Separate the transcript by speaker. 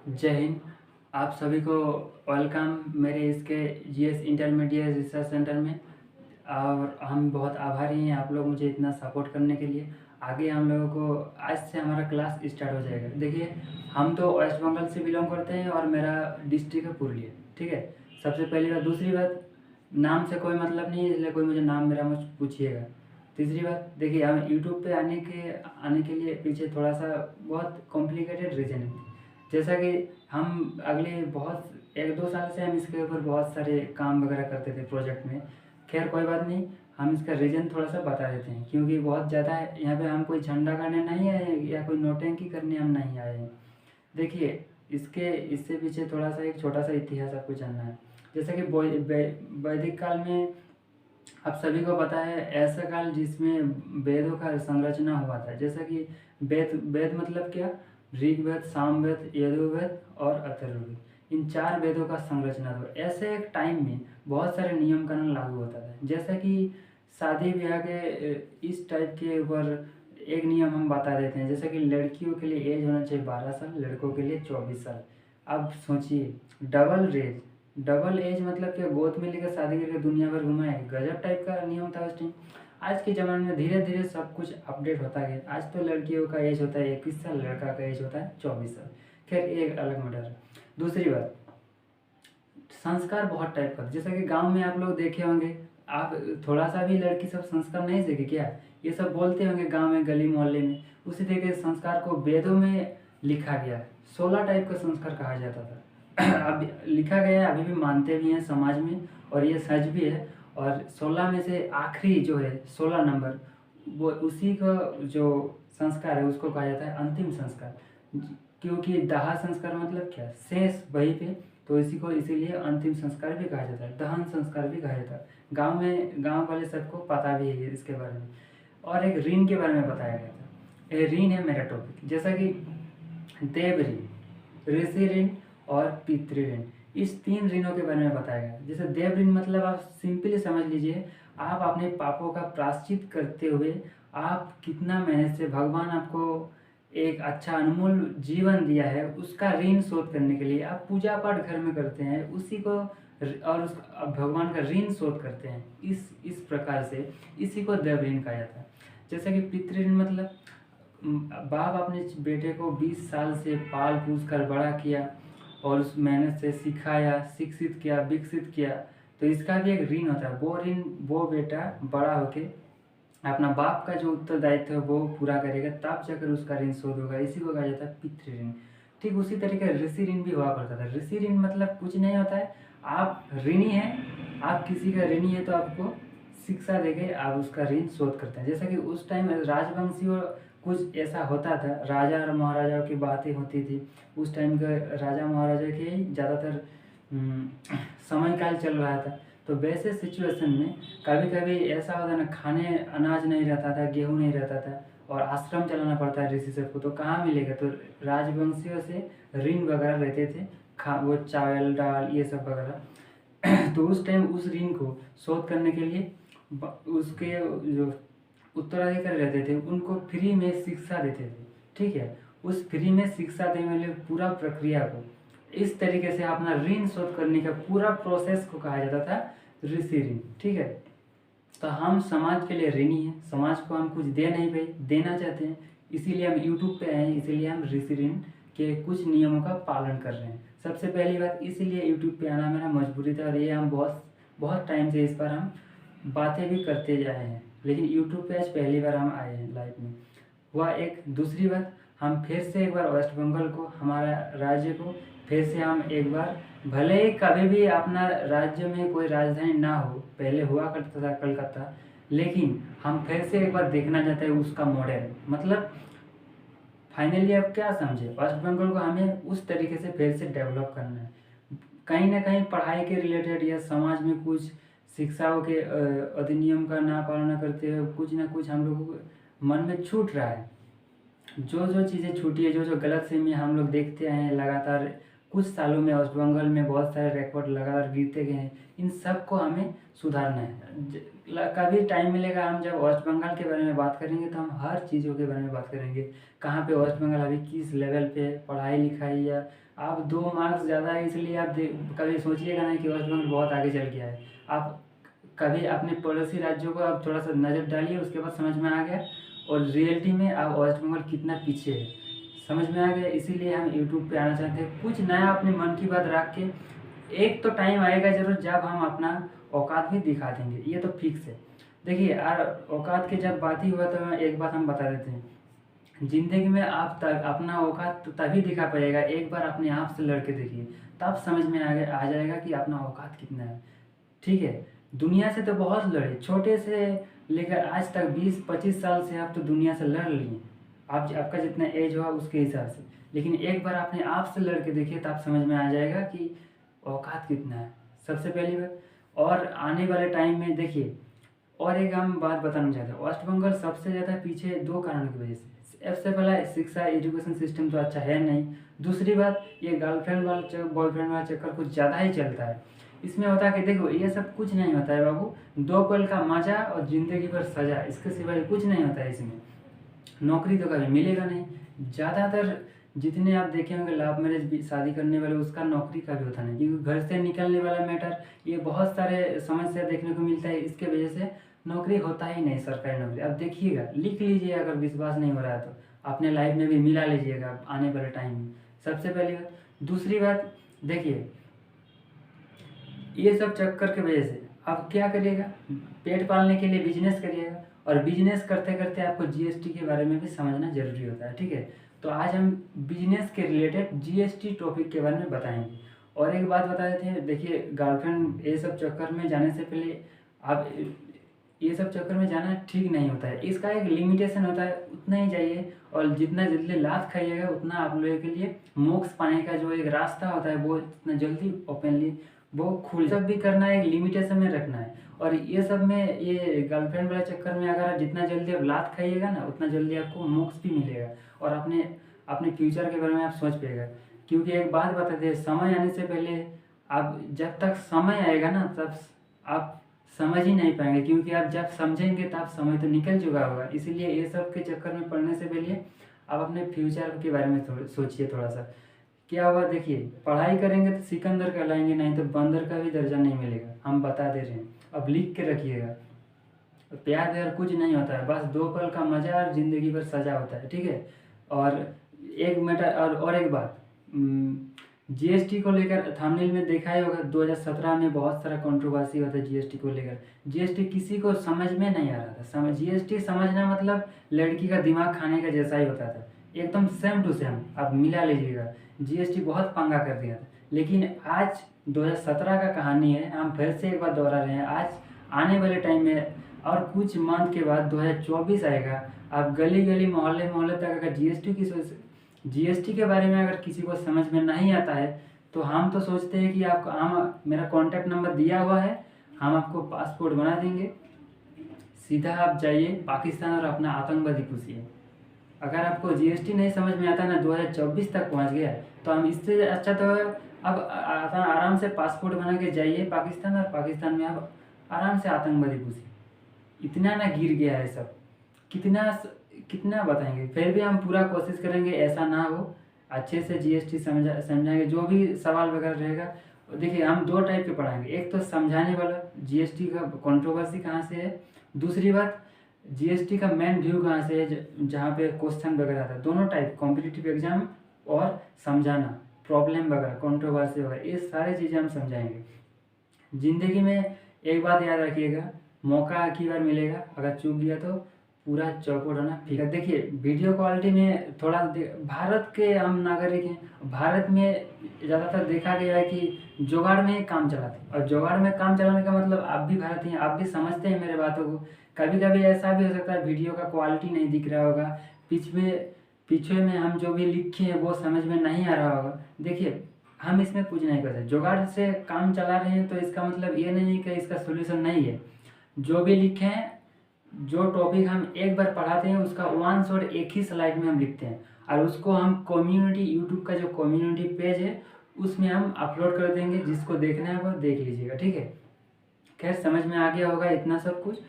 Speaker 1: जय हिंद। आप सभी को वेलकम मेरे इसके जीएस इंटरमीडिएट रिसर्च सेंटर में। और हम बहुत आभारी हैं आप लोग मुझे इतना सपोर्ट करने के लिए। आगे हम लोगों को आज से हमारा क्लास स्टार्ट हो जाएगा। देखिए, हम तो वेस्ट बंगाल से बिलोंग करते हैं और मेरा डिस्ट्रिक्ट है पुरुलिया। ठीक है, सबसे पहली बात। दूसरी बात, नाम से कोई मतलब नहीं है, इसलिए कोई मुझे नाम मेरा मुझ पूछिएगा। तीसरी बात, देखिए, हम यूट्यूब पे आने के लिए पीछे थोड़ा सा बहुत कॉम्प्लिकेटेड रीज़न है। जैसा कि हम अगले बहुत 1-2 साल से हम इसके ऊपर बहुत सारे काम वगैरह करते थे प्रोजेक्ट में। खैर कोई बात नहीं, हम इसका रीज़न थोड़ा सा बता देते हैं, क्योंकि बहुत ज़्यादा है यहाँ पे। हम कोई झंडा गाड़ने नहीं आए हैं या कोई नौटंकी करने हम नहीं आए हैं। देखिए, इससे पीछे थोड़ा सा एक छोटा सा इतिहास आपको जानना है। जैसे कि वैदिक काल में आप सभी को पता है, ऐसा काल जिसमें वेदों का संरचना हुआ था। जैसा कि वेद वेद मतलब क्या? ऋग्वेद, सामवेद, यजुर्वेद और अथर्ववेद। इन 4 वेदों का संरचना था। ऐसे एक टाइम में बहुत सारे नियम कानून लागू होता था। जैसा कि शादी ब्याह के इस टाइप के ऊपर एक नियम हम बता देते हैं। जैसे कि लड़कियों के लिए एज होना चाहिए 12 साल, लड़कों के लिए 24 साल। अब सोचिए, डबल एज मतलब क्या? गोद में लेकर शादी करके दुनिया भर घुमाए, गजब टाइप का नियम था उस टाइम। आज के ज़माने में धीरे धीरे सब कुछ अपडेट होता गया। आज तो लड़कियों का एज होता है 21 साल, लड़का का एज होता है 24 साल। खैर एक अलग मैटर है। दूसरी बात, संस्कार बहुत टाइप का। जैसा कि गांव में आप लोग देखे होंगे, आप थोड़ा सा भी लड़की सब संस्कार नहीं सीखे क्या? ये सब बोलते होंगे गांव में, गली मोहल्ले में। उसी तरीके से संस्कार को वेदों में लिखा गया है। 16 टाइप का संस्कार कहा जाता था। अब लिखा गया है, अभी भी मानते भी हैं समाज में, और ये सच भी है। और 16 में से आखिरी जो है 16 नंबर, वो उसी का जो संस्कार है उसको कहा जाता है अंतिम संस्कार। क्योंकि दाह संस्कार मतलब क्या? शेष वहीं पे, तो इसी को इसीलिए अंतिम संस्कार भी कहा जाता है, दहन संस्कार भी कहा जाता है। गांव वाले सबको पता भी है इसके बारे में। और एक ऋण के बारे में बताया गया था। ये ऋण है मेरा टॉपिक। जैसा कि देव ऋण, ऋषि ऋण और पितृ ऋण, इस 3 ऋणों के बारे में बताया गया। जैसे देव ऋण मतलब आप सिंपली समझ लीजिए, आप अपने पापों का प्रायश्चित करते हुए आप कितना मेहनत से भगवान आपको एक अच्छा अनमोल जीवन दिया है, उसका ऋण शोध करने के लिए आप पूजा पाठ घर में करते हैं, उसी को और उस भगवान का ऋण शोध करते हैं। इस प्रकार से इसी को देव ऋण कहा जाता है। जैसे कि पितृ ऋण मतलब बाप अपने बेटे को 20 साल से पाल पोस कर बड़ा किया और उस मेहनत से सिखाया, शिक्षित किया, विकसित किया, तो इसका भी एक ऋण होता है। वो ऋण वो बेटा बड़ा होके अपना बाप का जो उत्तरदायित्व है वो पूरा करेगा, तब जाकर उसका ऋण शोध होगा। इसी को कहा जाता है पितृ ऋण। ठीक उसी तरीके ऋषि ऋण भी हुआ करता था। ऋषि ऋण मतलब कुछ नहीं होता है, आप ऋणी हैं, आप किसी का ऋणी है तो आपको शिक्षा देके आप उसका ऋण शोध करते हैं। जैसा कि उस टाइम राजवंशी और कुछ ऐसा होता था, राजा और महाराजाओं की बातें होती थी। उस टाइम के राजा महाराजा के ज़्यादातर समय काल चल रहा था। तो वैसे सिचुएशन में कभी कभी ऐसा होता ना, खाने अनाज नहीं रहता था, गेहूँ नहीं रहता था, और आश्रम चलाना पड़ता है ऋषि सबको, तो कहाँ मिलेगा? तो राजवंशियों से ऋण वगैरह रहते थे, वो चावल दाल ये सब वगैरह। तो उस टाइम उस ऋण को शोध करने के लिए उसके जो उत्तराधिकारी रहते थे उनको फ्री में शिक्षा देते थे। ठीक है, उस फ्री में शिक्षा देने वाले पूरा प्रक्रिया को, इस तरीके से अपना ऋण शोध करने का पूरा प्रोसेस को कहा जाता था ऋषि ऋण। ठीक है, तो हम समाज के लिए ऋणी हैं, समाज को हम कुछ दे नहीं पाए, देना चाहते हैं, इसीलिए हम यूट्यूब पे आए हैं, इसीलिए हम ऋषि ऋण के कुछ नियमों का पालन कर रहे हैं। सबसे पहली बात, इसीलिए यूट्यूब पे आना मेरा मजबूरी था, और ये हम बहुत बहुत टाइम से इस पर हम बातें भी करते जा रहे हैं, लेकिन यूट्यूब पे आज पहली बार हम आए हैं लाइव में। हुआ एक। दूसरी बात, हम फिर से एक बार वेस्ट बंगाल को, हमारा राज्य को फिर से हम एक बार, भले ही कभी भी अपना राज्य में कोई राजधानी ना हो, पहले हुआ करता था कलकत्ता, लेकिन हम फिर से एक बार देखना चाहते हैं उसका मॉडल। मतलब फाइनली आप क्या समझे, वेस्ट बंगाल को हमें उस तरीके से फिर से डेवलप करना है। कहीं ना कहीं पढ़ाई के रिलेटेड या समाज में कुछ शिक्षाओं के अधिनियम का ना पालना करते हुए कुछ ना कुछ हम लोगों को मन में छूट रहा है। जो जो चीज़ें छूटी है, जो जो गलत फहमी हम लोग देखते आए हैं लगातार, कुछ सालों में वेस्ट बंगाल में बहुत सारे रिकॉर्ड लगातार गिरते गए हैं। इन सब को हमें सुधारना है। कभी टाइम मिलेगा हम जब वेस्ट बंगाल के बारे में बात करेंगे तो हम हर चीज़ों के बारे में बात करेंगे। कहाँ पे वेस्ट बंगाल अभी किस लेवल पे पढ़ाई लिखाई, या आप 2 मार्क्स ज़्यादा है इसलिए आप कभी सोचिएगा नहीं कि वेस्ट बंगाल बहुत आगे चल गया है। आप कभी अपने पड़ोसी राज्यों को आप थोड़ा सा नज़र डालिए, उसके बाद समझ में आ गया और रियलिटी में आप वेस्ट बंगाल कितना पीछे है समझ में आ गया। इसीलिए हम यूट्यूब पे आना चाहते हैं, कुछ नया अपने मन की बात रख के। एक तो टाइम आएगा ज़रूर जब हम अपना औकात भी दिखा देंगे, ये तो फिक्स है। देखिए यार, औकात की जब बात ही हुआ तो एक बात हम बता देते हैं। ज़िंदगी में आप अपना औकात तो तभी दिखा पाएगा, एक बार अपने आप से लड़ के देखिए, तब समझ में आ जाएगा कि अपना औकात कितना है। ठीक है, दुनिया से तो बहुत लड़े, छोटे से लेकर आज तक 20-25 साल से आप तो दुनिया से लड़ लिए, आपका जितना एज हुआ उसके हिसाब से। लेकिन एक बार अपने आप से लड़ के देखिए, तब समझ में आ जाएगा कि औकात कितना है, सबसे पहली बात। और आने वाले टाइम में देखिए, और एक हम बात बताना चाहते हैं, वेस्ट बंगाल सबसे ज़्यादा पीछे 2 कारणों की वजह से। सबसे पहला, शिक्षा एजुकेशन सिस्टम तो अच्छा है नहीं। दूसरी बात, ये गर्लफ्रेंड वाला बॉयफ्रेंड वाला चक्कर कुछ ज़्यादा ही चलता है। इसमें होता है कि देखो, ये सब कुछ नहीं होता है बाबू, 2 पल का मज़ा और ज़िंदगी भर सज़ा, इसके सिवाय कुछ नहीं होता है इसमें। नौकरी तो कभी मिलेगा नहीं। ज़्यादातर जितने आप देखे होंगे लव मैरिज भी शादी करने वाले, उसका नौकरी का भी होता नहीं, क्योंकि घर से निकलने वाला मैटर, ये बहुत सारे समस्या देखने को मिलता है। इसके वजह से नौकरी होता ही नहीं, सरकारी नौकरी। अब देखिएगा, लिख लीजिए, अगर विश्वास नहीं हो रहा है तो अपने लाइफ में भी मिला लीजिएगा आने वाले टाइम में, सबसे पहली बात। दूसरी बात देखिए, ये सब चक्कर की वजह से आप क्या करिएगा, पेट पालने के लिए बिजनेस करिएगा, और बिजनेस करते करते आपको जीएसटी के बारे में भी समझना जरूरी होता है। ठीक है, तो आज हम बिजनेस के रिलेटेड जीएसटी टॉपिक के बारे में बताएंगे। और एक बात बता देते हैं, देखिए गर्लफ्रेंड ये सब चक्कर में जाने से पहले आप ये सब चक्कर में जाना ठीक नहीं होता है, इसका एक लिमिटेशन होता है, उतना ही चाहिए। और जितना जल्दी लात खाइएगा उतना आप लोगों के लिए मोक्ष पाने का जो एक रास्ता होता है वो इतना जल्दी ओपनली वो खुल। सब भी करना है, एक लिमिटेशन में रखना है। और ये सब में, ये गर्लफ्रेंड वाले चक्कर में अगर जितना जल्दी आप लात खाइएगा ना, उतना जल्दी आपको मोक्ष भी मिलेगा और अपने अपने फ्यूचर के बारे में आप सोच पाएगा। क्योंकि एक बात बताते हैं, समय आने से पहले आप, जब तक समय आएगा ना तब आप समझ ही नहीं पाएंगे, क्योंकि आप जब समझेंगे तब समय तो निकल चुका होगा। इसीलिए ये सब के चक्कर में पढ़ने से पहले आप अपने फ्यूचर के बारे में सोचिए थोड़ा सा। क्या हुआ, देखिए पढ़ाई करेंगे तो सिकंदर कहलाएंगे, नहीं तो बंदर का भी दर्जा नहीं मिलेगा, हम बता दे रहे हैं। अब लिख के रखिएगा, प्यार व्यार कुछ नहीं होता है, बस 2 पल का मजा और जिंदगी भर सजा होता है। ठीक है, और एक मैटर और एक बात, जीएसटी को लेकर थंबनेल में देखा ही होगा, 2017 में बहुत सारा कंट्रोवर्सी हुआ था जीएसटी को लेकर। जीएसटी किसी को समझ में नहीं आ रहा था। जीएसटी समझना मतलब लड़की का दिमाग खाने का जैसा ही होता था, एकदम सेम टू सेम। आप मिला लीजिएगा, जीएसटी बहुत पंगा कर दिया था। लेकिन आज 2017 का कहानी है, हम फिर से एक बार दोहरा रहे हैं। आज आने वाले टाइम में और कुछ मंथ के बाद 2024 आएगा, आप गली गली मोहल्ले मोहल्ले तक अगर जीएसटी के बारे में अगर किसी को समझ में नहीं आता है तो हम तो सोचते हैं कि आपको, हम मेरा कॉन्टैक्ट नंबर दिया हुआ है, हम आपको पासपोर्ट बना देंगे, सीधा आप जाइए पाकिस्तान और अपना आतंकवादी पूछिए। अगर आपको जीएसटी नहीं समझ में आता ना, 2024 तक पहुंच गया, तो हम इससे अच्छा तो अब आराम से पासपोर्ट बना के जाइए पाकिस्तान, और पाकिस्तान में आप आराम से आतंकवादी पूछिए। इतना ना गिर गया है सब, कितना बताएंगे, फिर भी हम पूरा कोशिश करेंगे ऐसा ना हो, अच्छे से जीएसटी समझाएंगे। जो भी सवाल वगैरह रहेगा, देखिए हम 2 टाइप के पढ़ाएंगे, एक तो समझाने वाला जीएसटी का कंट्रोवर्सी कहाँ से है, दूसरी बात जीएसटी का मेन व्यू कहाँ से है, जहाँ पे क्वेश्चन वगैरह आता है। दोनों टाइप, कॉम्पिटिटिव एग्जाम और समझाना, प्रॉब्लम वगैरह, कंट्रोवर्सी वगैरह, ये सारी चीज़ें हम समझाएंगे। ज़िंदगी में एक बात याद रखिएगा, मौका एक ही बार मिलेगा, अगर चूक गया तो पूरा चौपट होना फीका। देखिए वीडियो क्वालिटी में थोड़ा भारत के हम नागरिक हैं, भारत में ज़्यादातर देखा गया है कि जुगाड़ में ही काम चलाते हैं, और जुगाड़ में काम चलाने का मतलब आप भी भारतीय हैं, आप भी समझते हैं मेरे बातों को। कभी कभी ऐसा भी हो सकता है वीडियो का क्वालिटी नहीं दिख रहा होगा, पीछे में हम जो भी लिखे हैं वो समझ में नहीं आ रहा होगा। देखिए हम इसमें कुछ नहीं कर सकते, जुगाड़ से काम चला रहे हैं तो इसका मतलब ये नहीं है कि इसका सोल्यूशन नहीं है। जो भी लिखे हैं, जो टॉपिक हम एक बार पढ़ाते हैं उसका 1 शॉट एक ही स्लाइड में हम लिखते हैं, और उसको हम कम्युनिटी, यूट्यूब का जो कम्युनिटी पेज है उसमें हम अपलोड कर देंगे, जिसको देखना है वो देख लीजिएगा, ठीक है। खैर समझ में आ गया होगा इतना सब कुछ।